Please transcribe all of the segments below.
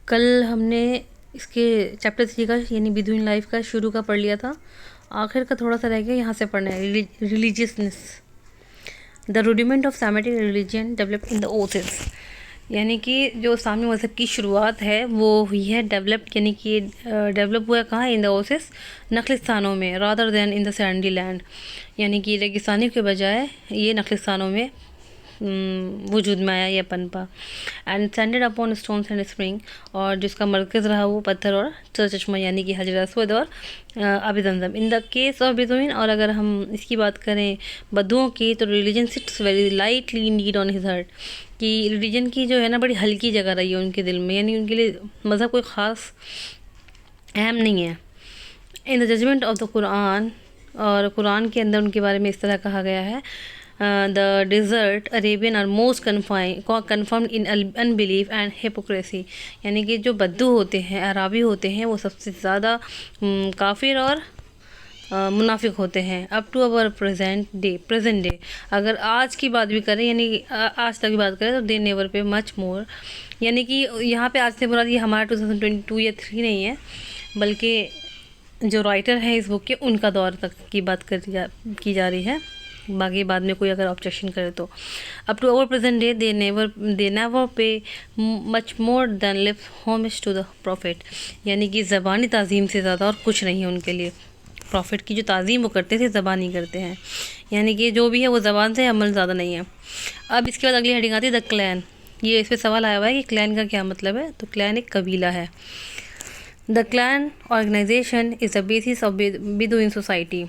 कल हमने इसके चैप्टर 3 का यानी बिदुइन लाइफ का शुरू का पढ़ लिया था। आखिर का थोड़ा सा रह गया, यहाँ से पढ़ना है। Religiousness, the rudiment of semitic religion develop in the oasis, यानी कि जो इस्लामी मज़हब की शुरुआत है वो हुई है डेवलप, यानी कि डेवलप हुआ कहाँ, इन द ओसिस, नखलिस्तानों में, rather than in the Sandy land, यानी कि रेगिस्तानी के बजाय ये नखलिस्तानों में वजूद में आया ये पनपा। And centred upon stones and spring, और जिसका मरकज़ रहा वो पत्थर और चश्मा, यानी कि हजर अस्वद और आबि ज़मज़म। In the case of Bedouin, और अगर हम इसकी बात करें बद्दुओं की, तो religion sits very lightly need on his heart, कि रिलीजन की जो है ना बड़ी हल्की जगह रही है उनके दिल में, यानी उनके लिए मज़हब कोई ख़ास अहम नहीं है। In the judgement of the Quran, और कुरान के अंदर उनके बारे में इस तरह कहा गया है, the desert Arabians are most confirmed in unbelief and hypocrisy, यानी कि जो बद्दू होते हैं, अराबी होते हैं, वो सबसे ज़्यादा काफिर और मुनाफिक होते हैं। Up to our present day, अगर आज की बात भी करें, यानी आज तक की बात करें, तो दे नेवर पे मच मोर, यानी कि यहाँ पे आज से मुराद ये हमारा 2022 या 3 नहीं है, बल्कि जो राइटर है इस बुक के उनका दौर तक की बात की जा रही है। बाकी बाद में कोई अगर ऑब्जेक्शन करे तो। Up to our present day they never pay much more than lip homage to the prophet, यानी कि ज़बानी ताज़ीम से ज़्यादा और कुछ नहीं है उनके लिए। प्रॉफिट की जो ताज़ीम वो करते थे, ज़बान ही करते हैं, यानी कि जो भी है वो ज़बान से, अमल ज़्यादा नहीं है। अब इसके बाद अगली हेडिंग आती है द क्लैन। ये इस पर सवाल आया हुआ है कि क्लैन का क्या मतलब है, तो क्लैन एक कबीला है। The clan organization is the basis of Bedouin society.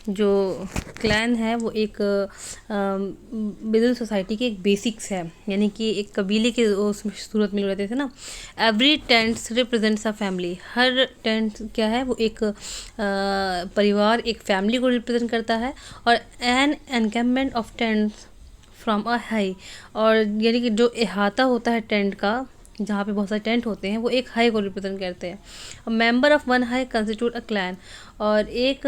जो क्लैन है वो एक बिदुइन सोसाइटी की एक बेसिक्स है, यानी कि एक कबीले के उसमें सूरत में रहते थे ना। Every tent represents a family, her tent क्या है, वो एक परिवार, एक फैमिली को रिप्रेजेंट करता है। और an encampment of tents from a high, और यानी कि जो अहाता होता है टेंट का, जहाँ पे बहुत सारे टेंट होते हैं, वो एक हाई को रिप्रेजेंट करते हैं। Member of one high constitute a clan, और एक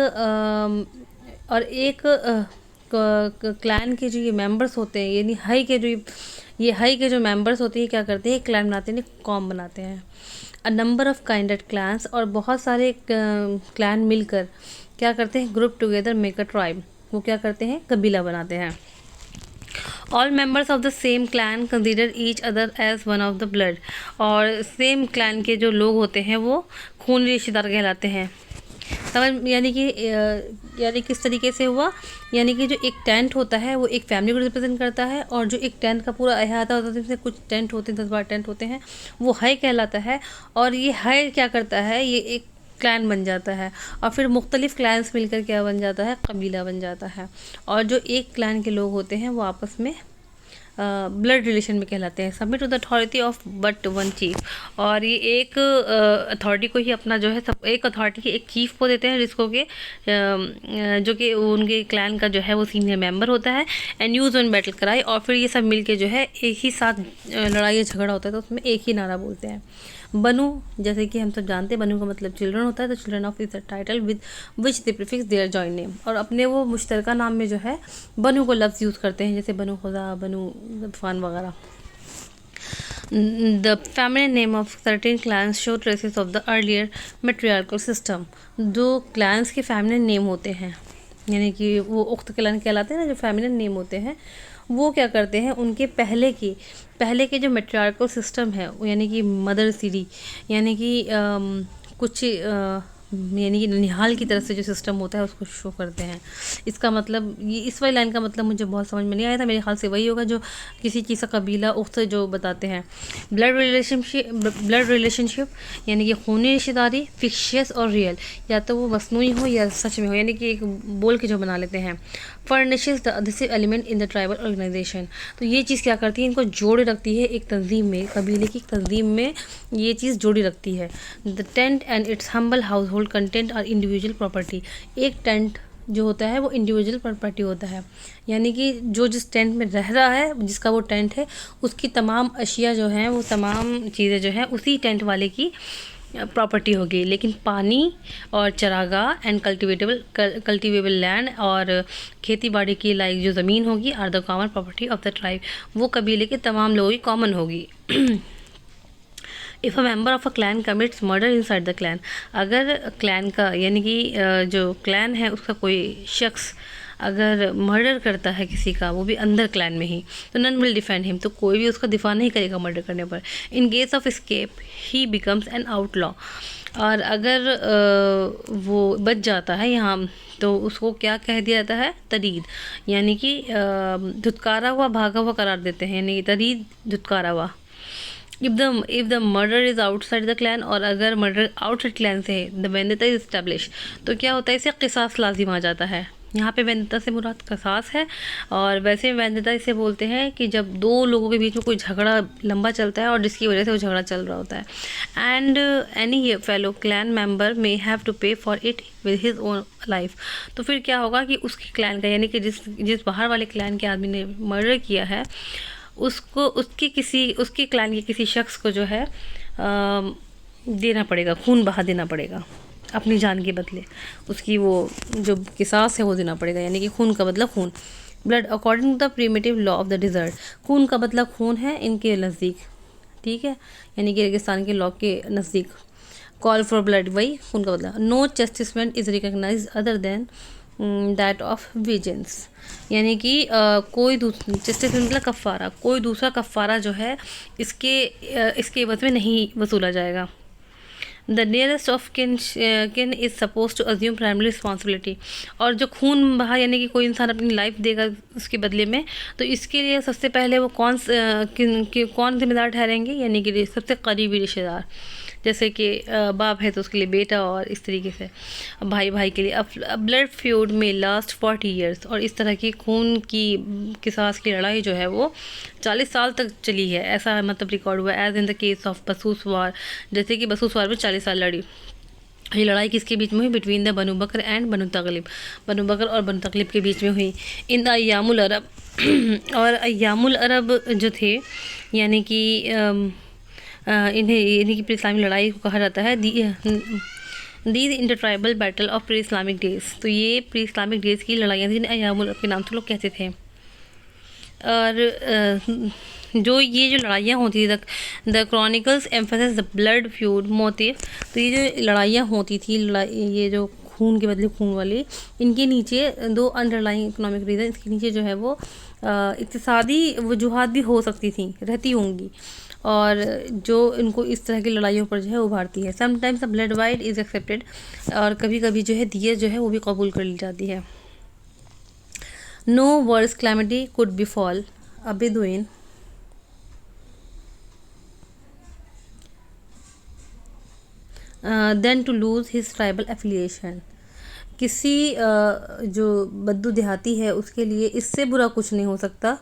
क्लैन के जो ये मेंबर्स होते हैं, यानी हाई के जो मेंबर्स होते हैं, क्या करते हैं, क्लैन बनाते हैं, कॉम बनाते हैं। A number of kindred clans, और बहुत सारे क्लैन मिलकर क्या करते हैं, group together make a tribe, वो क्या करते हैं, कबीला बनाते हैं। All members of the same clan consider each other as one of the blood, और सेम क्लैन के जो लोग होते हैं वो खूनी रिश्तेदार कहलाते हैं। समझ, यानी किस तरीके से हुआ, यानी कि जो एक टेंट होता है वो एक फैमिली को रिप्रेजेंट करता है, और जो एक टेंट का पूरा अहाता होता है, जिसमें कुछ टेंट होते हैं, 10-12 टेंट होते हैं, वो हाई कहलाता है। और ये हाई क्या करता है, ये एक क्लैन बन जाता है, और फिर मुख्तलिफ क्लैन्स मिलकर क्या बन जाता है, कबीला बन जाता है। और जो एक क्लैन के लोग होते हैं वो आपस में ब्लड रिलेशन में कहलाते हैं। Submit to the authority of but one chief, और ये एक अथॉरिटी को ही अपना जो है, सब एक अथॉरिटी के एक चीफ को देते हैं, जिसको कि जो कि उनके क्लैन का जो है वो सीनियर मेंबर होता है। एंड यूज वन बैटल कराई, और फिर ये सब मिलके जो है एक ही साथ लड़ाई या झगड़ा होता है, तो उसमें एक ही नारा बोलते हैं। बनु, जैसे कि हम सब जानते हैं, बनु का मतलब चिल्ड्रन होता है, तो children of is the title with which they prefix their joint name, और अपने वो मुश्तरका नाम में जो है बनु को लफ्ज़ यूज़ करते हैं, जैसे बनु खुदा, बनु गतफान वगैरह। The family name of certain clans show traces of the earlier matriarchal system. जो क्लैंस के फैमिली नेम होते हैं, यानी कि वो उख्त क्लैन कहलाते हैं ना, जो फैमिली नेम होते हैं, वो क्या करते हैं, उनके पहले के जो मेट्रियार्कल सिस्टम है, यानी कि मदर सीरी, यानी कि कुछ यानी कि निहाल की तरफ से जो सिस्टम होता है उसको शो करते हैं। इसका मतलब ये, इस वाली लाइन का मतलब मुझे बहुत समझ में नहीं आया था, मेरे ख्याल से वही होगा जो किसी चीज़ का कबीला उख्त जो बताते हैं। ब्लड रिलेशनशिप, यानी कि खूनी रिश्तेदारी, फिक्शियस और रियल, या तो वो मसनूई हो या सच में हो, यानी कि एक बोल के जो बना लेते हैं। Furnishes the adhesive element in the tribal organization, तो ये चीज़ क्या करती है, इनको जोड़े रखती है एक तंजीम में, कबीले की तंजीम में ये चीज़ जोड़ी रखती है। The tent and its humble household content are individual property, एक टेंट जो होता है वो इंडिविजुअल प्रॉपर्टी होता है, यानी कि जो जिस टेंट में रह रहा है, जिसका वो टेंट है, उसकी तमाम अशिया जो हैं, वो तमाम चीज़ें जो हैं उसी टेंट वाले की प्रॉपर्टी होगी। लेकिन पानी और चरागाह एंड कल्टिवेबल लैंड, और खेती बाड़ी की लायक जो ज़मीन होगी, are the common property of the tribe, वो कबीले के तमाम लोगों की कॉमन होगी। If a member of a clan commits murder inside the clan, अगर क्लैन का यानी कि जो क्लैन है उसका कोई शख्स अगर मर्डर करता है किसी का, वो भी अंदर क्लैन में ही, तो नन विल डिफेंड हिम, तो कोई भी उसका दिफा नहीं करेगा मर्डर करने पर। In case of escape he becomes an outlaw, और अगर वो बच जाता है यहाँ, तो उसको क्या कह दिया जाता है, तरीद, यानी कि धुतकारा हुआ, भागा हुआ करार देते हैं, यानी तरीद, धुतकारा हुआ। If the murder is outside the clan, और अगर मर्डर आउटसाइड क्लैन से है, द वेंडेटा इज इस्टेब्लिश, तो क्या होता है, इसे क़िसास लाजिम आ जाता है। यहाँ पे वेंडेटा से मुराद क़िसास है, और वैसे वेंडेटा इसे बोलते हैं कि जब दो लोगों के बीच में कोई झगड़ा लंबा चलता है और जिसकी वजह से वो झगड़ा चल रहा होता है। And any fellow clan member may have to pay for it with his own life, तो फिर क्या होगा कि उसकी क्लैन का, यानी कि जिस बाहर वाले क्लैन के आदमी ने मर्डर किया है, उसको उसकी क्लैन के किसी शख्स को जो है देना पड़ेगा, खून बहा देना पड़ेगा अपनी जान के बदले, उसकी वो जो किसास है वो देना पड़ेगा, यानी कि खून का बदला खून। Blood according to the primitive law of the desert, खून का बदला खून है इनके नज़दीक, ठीक है, यानी कि रेगिस्तान के लॉ के नज़दीक। कॉल फॉर ब्लड, वही खून का बदला। No chastisement is recognise other than that of vengeance, यानी कि कोई जस्टिस मतलब कफ़ारा, कोई दूसरा कफ़ारा जो है इसके एवज में नहीं वसूला जाएगा। The nearest of kin is suppose to assume primary responsibility, और जो खून बहा यानी कि कोई इंसान अपनी लाइफ देगा उसके बदले में, तो इसके लिए सबसे पहले वो कौन जिम्मेदार ठहरेंगे, यानी कि सबसे करीबी रिश्तेदार, जैसे कि बाप है तो उसके लिए बेटा, और इस तरीके से भाई भाई के लिए। अब ब्लड फ्यूड में लास्ट 40 ईयर्स, और इस तरह की खून की किसास की लड़ाई जो है वो 40 साल तक चली है, ऐसा मतलब रिकॉर्ड हुआ। As in the case of Basus war, जैसे कि बसूस वार में 40 साल लड़ी। ये लड़ाई किसके बीच में हुई, between the Banu Bakr and Banu Taghlib, Banu Bakr और बनु तगलिब के बीच में हुई। इन अय्यामुल अरब और अय्यामुल अरब जो थे, यानी कि इन्हीं की प्री इस्लामिक लड़ाई को कहा जाता है these inter tribal battle of pre Islamic days, तो ये प्री इस्लामिक डेज की लड़ाइयाँ थी, अय्यामुल अरब के नाम से लोग कहते थे। और जो लड़ाइयाँ होती थी, the chronicles emphasis the blood feud motive, तो ये जो लड़ाइयाँ होती थी, ये जो खून के बदले खून वाली, इनके नीचे दो अंडरलाइंग इकोनॉमिक रीज़न, इसके नीचे जो है वो इक्तिसादी वजूहात भी हो सकती थी, रहती होंगी, और जो इनको इस तरह की लड़ाइयों पर जो है उभारती है। Sometimes the blood wide is accepted, और कभी कभी जो है दिया जो है वो भी कबूल कर ली जाती है। No worse calamity could befall a Bedouin than to lose his tribal affiliation, किसी जो बद्दू देहाती है उसके लिए इससे बुरा कुछ नहीं हो सकता,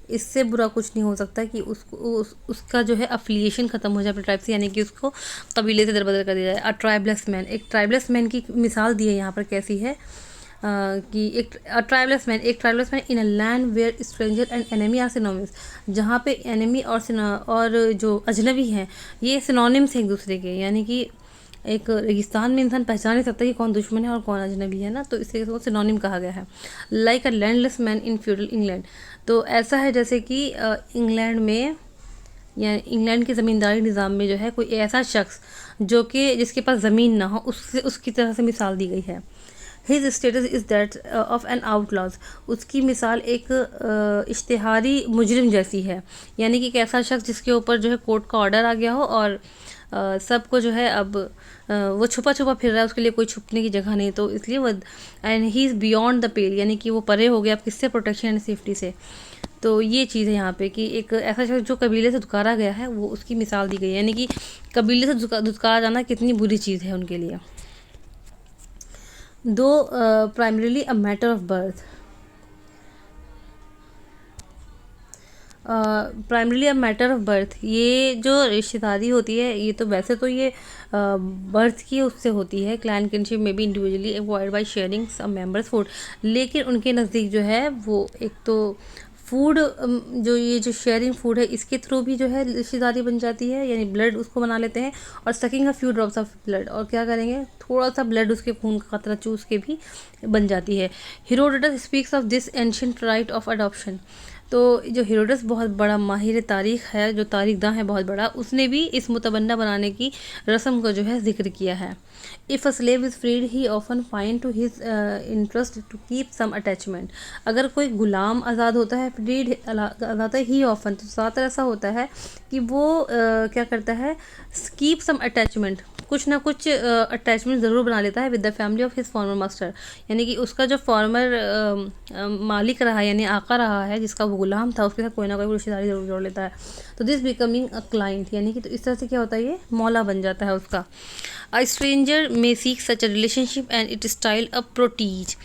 इससे बुरा कुछ नहीं हो सकता कि उसका जो है अफिलिएशन ख़त्म हो जाए अपने ट्राइब से, यानी कि उसको कबीले से दरबदर कर दिया जाए। अ ट्राइबलेस मैन, एक ट्राइबलेस मैन की मिसाल दी है यहाँ पर, कैसी है कि एक tribeless man in a land where stranger and enemy are synonyms, जहाँ पे एनिमी और जो अजनबी हैं ये सिनोनिम्स हैं एक दूसरे के, यानी कि एक रेगिस्तान में इंसान पहचान नहीं सकता कि कौन दुश्मन है और कौन अजनबी है ना, तो इसे सिनोनिम कहा गया है। Like a landless man in feudal England, तो ऐसा है जैसे कि इंग्लैंड में या इंग्लैंड के ज़मींदारी निज़ाम में जो है कोई ऐसा शख्स जो कि जिसके पास ज़मीन ना हो, उससे उसकी तरह से मिसाल दी गई है। His status is that of an outlaws, उसकी मिसाल एक इश्तिहारी मुजरिम जैसी है, यानी कि एक ऐसा शख्स जिसके ऊपर जो है कोर्ट का ऑर्डर आ गया हो और सबको जो है अब वो छुपा छुपा फिर रहा है, उसके लिए कोई छुपने की जगह नहीं, तो इसलिए वो and he is beyond the pale, यानी कि वो परे हो गया अब किससे, प्रोटेक्शन एंड सेफ्टी से। तो ये चीज़ है यहाँ पे कि एक ऐसा शख्स जो कबीले से धुतकारा गया है वो उसकी मिसाल दी गई है, यानी कि कबीले से धुतकारा जाना कितनी बुरी चीज़ है उनके लिए। दो primarily a matter of birth, primarily a matter of birth, ये जो रिश्तेदारी होती है ये तो वैसे तो ये बर्थ की उससे होती है, क्लैन किनशिप में भी individually avoid by sharing some members food, लेकिन उनके नज़दीक जो है वो एक तो फूड जो शेयरिंग फूड है इसके थ्रू भी जो है रिश्तेदारी बन जाती है, यानी ब्लड उसको बना लेते हैं, और sucking a few drops of blood, और क्या करेंगे थोड़ा सा ब्लड उसके खून का कतरा चूस के भी बन जाती है। Herodotus speaks of this ancient right of adoption, तो जो हेरोडस बहुत बड़ा माहिर तारीख़ है, जो तारीखदां है बहुत बड़ा, उसने भी इस मुतबन्ना बनाने की रस्म को जो है ज़िक्र किया है। If a slave is freed he often find to his interest to keep some attachment. अगर कोई गुलाम आज़ाद होता है, फ्रीड आज़ाद ही ऑफन, तो ज़्यादातर ऐसा होता है कि वो क्या करता है, कीप सम अटैचमेंट, कुछ ना कुछ अटैचमेंट ज़रूर बना लेता है with the family of his farmer master, यानी कि उसका जो फॉर्मर मालिक रहा है यानी आका रहा है, जिसका वो गुलाम था, उसके साथ कोई ना कोई रिश्तेदारी ज़रूर जोड़ लेता है। तो दिस बिकमिंग अ क्लाइंट, यानी कि तो इस तरह से क्या होता है, ये मौला बन जाता है उसका। A stranger may seek such a relationship and it style a proteases.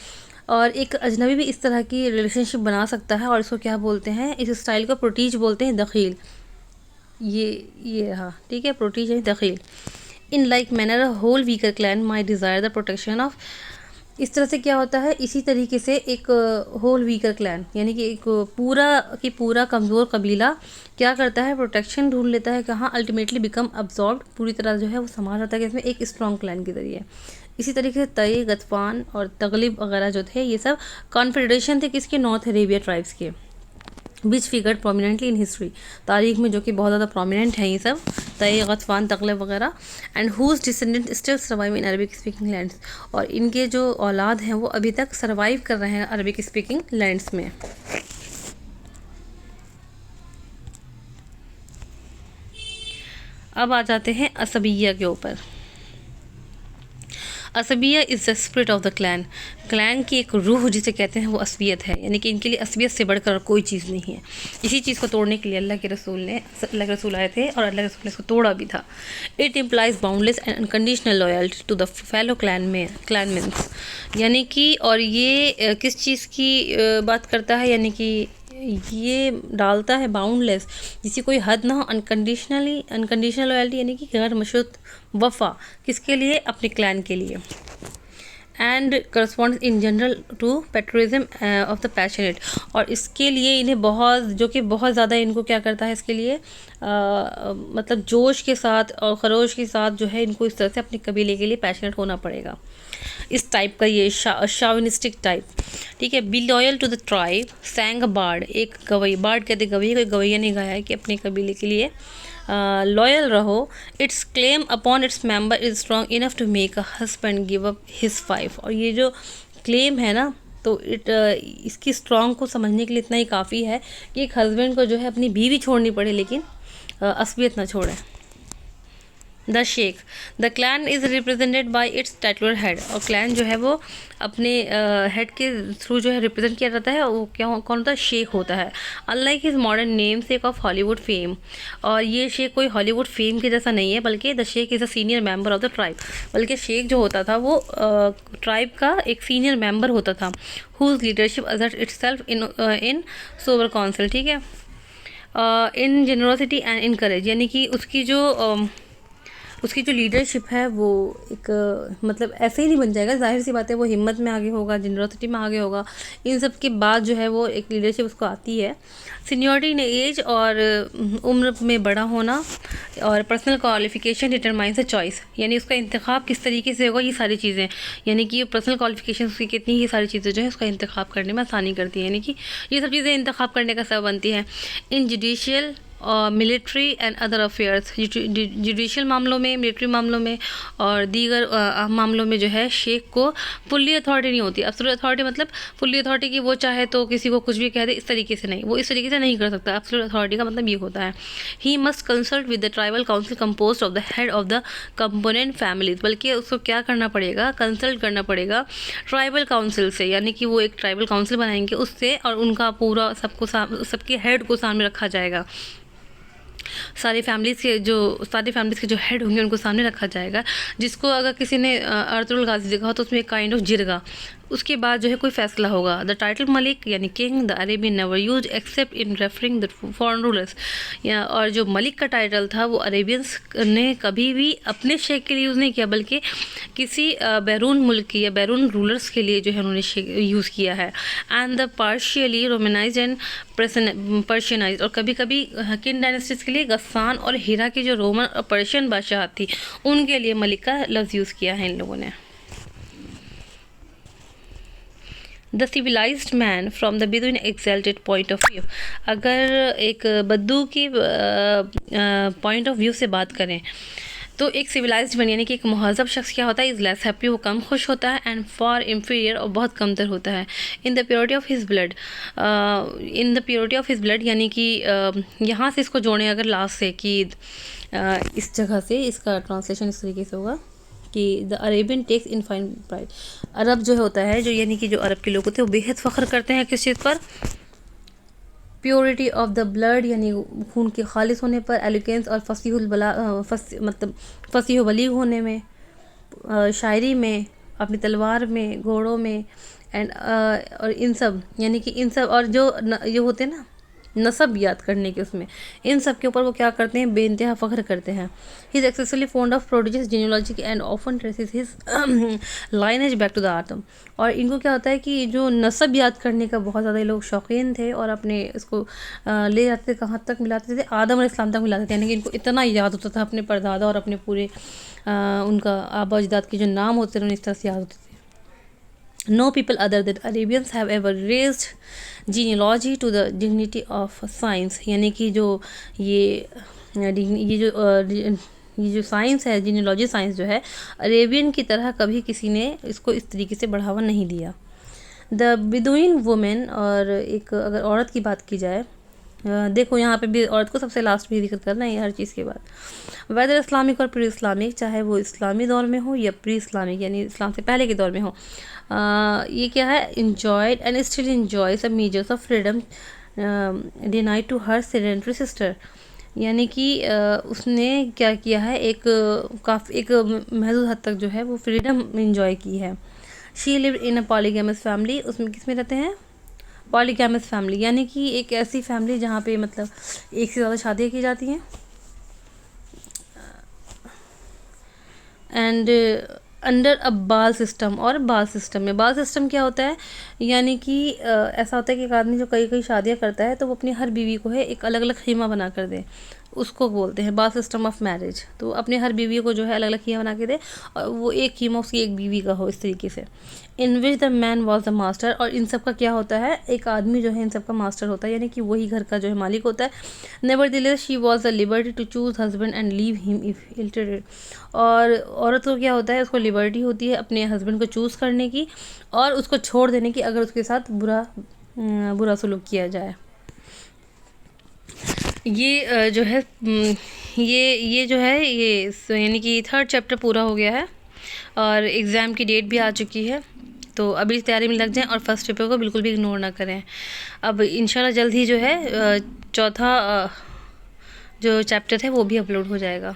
और एक अजनबी भी इस तरह की रिलेशनशिप बना सकता है और इसको क्या बोलते हैं, इस स्टाइल को प्रोटीज बोलते हैं, दखील। ये हाँ ठीक है, प्रोटीज है दखील। In like manner a whole weaker clan may desire the protection of. इस तरह से क्या होता है, इसी तरीके से एक होल वीकर क्लैन, यानी कि एक पूरा कमज़ोर कबीला क्या करता है, प्रोटेक्शन ढूंढ लेता है कहाँ, अल्टीमेटली बिकम अब्जॉर्ब, पूरी तरह जो है वो समा जाता है इसमें एक स्ट्रॉन्ग क्लैन के ज़रिए। इसी तरीके से तय, गतफान और तगलिब वगैरह जो थे, ये सब कॉन्फेडरेशन थे किसके, नॉर्थ अरेबिया ट्राइब्स के, which figure prominently in history, तारीख में जो कि बहुत ज़्यादा प्रोमिनेंट है ये सब, तय, गतफान, तगलब वगैरह, and whose descendant still survive in Arabic speaking lands. और इनके जो औलाद हैं वो अभी तक सर्वाइव कर रहे हैं अरबिक स्पीकिंग लैंड्स में। अब आ जाते हैं असबिया के ऊपर। असबिया is the spirit of the clan. Clan की एक रूह जिसे कहते हैं वो असबियत है, यानी कि इनके लिए असबियत से बढ़कर कोई चीज़ नहीं है। इसी चीज़ को तोड़ने के लिए अल्लाह के रसूल आए थे और अल्लाह के रसूल ने इसको तोड़ा भी था। It implies boundless and unconditional loyalty to the fellow clansmen, यानी कि और ये किस चीज़ की बात करता है, यानी कि ये डालता है बाउंडलेस, जिसकी कोई हद ना हो, अनकंडीशनल लॉयल्टी यानी कि गैर मशरूत वफ़ा, किसके लिए, अपने क्लैन के लिए। And corresponds in general to patriotism of the passionate, और इसके लिए इन्हें बहुत, जो कि बहुत ज़्यादा इनको क्या करता है, इसके लिए मतलब जोश के साथ और खरोश के साथ जो है इनको इस तरह से अपने कबीले के लिए पैशनेट होना पड़ेगा। इस टाइप का ये शाविनिस्टिक टाइप, ठीक है। Be loyal to the tribe, sang bard, एक गवई, बार्ड कहते गवैया, कोई गवैया ने गाया है कि अपने कबीले के लिए लॉयल रहो। Its claim upon its member is strong enough to make a husband give up his wife. और ये जो क्लेम है ना, तो इसकी स्ट्रॉन्ग को समझने के लिए इतना ही काफ़ी है कि एक हस्बैंड को जो है अपनी बीवी छोड़नी पड़े लेकिन असबियत ना छोड़े। The sheikh, the clan is represented by its titular head, और क्लैन जो है वो अपने हेड के थ्रू जो है रिप्रेजेंट किया जाता है, वो क्या कौन होता है, शेख होता है। Unlike his modern name sake of Hollywood fame, और ये शेख कोई हॉलीवुड फेम के जैसा नहीं है, बल्कि the sheikh is a senior member of the tribe, बल्कि शेख जो होता था वो ट्राइब का एक सीनियर मेंबर होता था, whose leadership assert itself in sober council, ठीक है। इन जेनरोसिटी एंड इन करेज, यानी कि उसकी जो लीडरशिप है वो एक मतलब ऐसे ही नहीं बन जाएगा, जाहिर सी बात है वो हिम्मत में आगे होगा, जनरसिटी में आगे होगा, इन सब के बाद जो है वो एक लीडरशिप उसको आती है। सीनियरिटी इन एज और उम्र में बड़ा होना, और personal qualification determines the choice, यानी उसका इंतखाब किस तरीके से होगा, ये सारी चीज़ें, यानी कि पर्सनल क्वालिफिकेशन उसकी कितनी, ये सारी चीज़ें जो है उसका इंतखाब करने में आसानी करती है, यानी कि ये सब चीज़ें इंतखाब करने का सबब बनती है। इन judicial military and other affairs, judicial मामलों में, मिलिट्री मामलों में और दीगर मामलों में जो है शेख को फुल्ली अथॉरिटी नहीं होती। एब्सोल्यूट अथॉरिटी मतलब फुल्ली अथॉरिटी की वो चाहे तो किसी को कुछ भी कह दे, इस तरीके से नहीं, वो इस तरीके से नहीं कर सकता। एब्सोल्यूट अथॉरिटी का मतलब ये होता है he must consult with the tribal council composed of the head of the component families, बल्कि उसको क्या करना पड़ेगा, कंसल्ट करना पड़ेगा ट्राइबल काउंसिल से, यानी कि वो एक ट्राइबल काउंसिल बनाएंगे उससे, और उनका पूरा सबके हेड को सामने रखा जाएगा, सारी फैमिलीज़ के जो हेड होंगे उनको सामने रखा जाएगा। जिसको अगर किसी ने अर्तुगरुल गाजी देखा हो तो उसमें काइंड ऑफ जिरगा, उसके बाद जो है कोई फैसला होगा। द टाइटल मलिक यानी king the Arabian never use accept in referring the foreign rulers, या और जो मलिक का टाइटल था वो अरेबियंस ने कभी भी अपने शेख के लिए यूज़ नहीं किया, बल्कि किसी बैरून मुल्क की या बैरून रूलर्स के लिए जो है उन्होंने यूज़ किया है। एंड द पार्शियली रोमनाइज एंड पर्शियनाइज, और कभी कभी किन डायनेस्टीज के लिए गस्सान और हीरा की जो रोमन और पर्शियन बादशाह थी उनके लिए मलिक का लफ्ज़ यूज़ किया है इन लोगों ने। The civilised man from the Bedouin exalted point of view. अगर एक बद्दू की पॉइंट ऑफ व्यू से बात करें तो एक सिविलाइज्ड मैन यानी कि एक महज़ब शख्स क्या होता है, इज़ लेस हैप्पी, वो कम खुश होता है, एंड फॉर इंफीरियर और बहुत कमतर होता है। In the purity of his blood, in the purity of his blood यानी कि यहाँ से इसको जोड़ें अगर लास्ट से कि इस जगह से इसका ट्रांसलेशन इस तरीके से होगा कि the Arabian takes in fine pride. अरब जो होता है, जो यानी कि जो अरब के लोग होते हैं वो बेहद फ़ख्र करते हैं किस चीज़ पर, प्योरिटी ऑफ द ब्लड यानी खून के खालिस होने पर, एलिगेंस और मतलब फसीह बलीग होने में, शायरी में, अपनी तलवार में, घोड़ों में, एंड और इन सब यानी कि इन सब और जो ये होते हैं ना नसब याद करने के, उसमें इन सब के ऊपर वो क्या करते हैं, बेइंतहा फ़ख्र करते हैं। He is excessively fond of prodigious genealogy and often traces his lineage back to the Adam. और इनको क्या होता है कि जो नसब याद करने का बहुत ज़्यादा लोग शौकीन थे और अपने इसको ले जाते थे, कहाँ तक मिलाते थे, आदम अलैहिस्सलाम तक मिलाते थे, यानी कि इनको इतना याद होता था अपने परदादा और अपने पूरे उनका आबा अजदाद के जो नाम होते थे उन्हें इस तरह से याद होते थे। No people other than Arabians have ever raised genealogy to the dignity of science। यानी कि जो ये जो साइंस है, जीनियोलॉजी साइंस जो है, अरेबियन की तरह कभी किसी ने इसको इस तरीके से बढ़ावा नहीं दिया। द बिदुइन वुमेन, और एक अगर औरत की बात की जाए, देखो यहाँ पे भी औरत को सबसे लास्ट भी जिक्र करना है हर चीज़ के बाद, वेदर इस्लामिक और प्री इस्लामिक, चाहे वो इस्लामी दौर में हो या प्री इस्लामिक यानी इस्लाम से पहले के दौर में हो, ये क्या है, enjoyed and still enjoy such measures of freedom denied to her sedentary sister. यानी कि उसने क्या किया है, एक महदूद हद तक जो है वो फ्रीडम इन्जॉय की है। She lived in a polygamous family, उसमें किस में रहते हैं, पॉलीगैमस फैमिली, यानी कि एक ऐसी फैमिली जहाँ पे मतलब एक से ज़्यादा शादियाँ की जाती हैं, एंड अंडर अ बाल सिस्टम। और बाल सिस्टम में, बाल सिस्टम क्या होता है, यानी कि ऐसा होता है कि एक आदमी जो कई कई शादियाँ करता है तो वो अपनी हर बीवी को है एक अलग अलग खीमा बना कर दे, उसको बोलते हैं बाल सिस्टम ऑफ मैरिज। तो अपने हर बीवी को जो है अलग अलग खीमा बना के दे और वो एक खीमा उसकी एक बीवी का हो, इस तरीके से। In which the man was the master, और इन सब का क्या होता है, एक आदमी जो है इन सब का मास्टर होता है, यानी कि वही घर का जो है मालिक होता है। Nevertheless she was the liberty to choose husband and leave him if ill treated. और औरत को क्या होता है, उसको लिबर्टी होती है अपने हस्बैंड को चूज़ करने की और उसको छोड़ देने की अगर उसके साथ बुरा सलूक किया जाए। ये जो है ये जो है ये यानी कि 3rd चैप्टर पूरा हो गया है और एग्ज़ाम की डेट भी आ चुकी है, तो अभी तैयारी में लग जाएं और फर्स्ट पेपर को बिल्कुल भी इग्नोर ना करें। अब इंशाल्लाह जल्द ही जो है 4था जो चैप्टर है वो भी अपलोड हो जाएगा।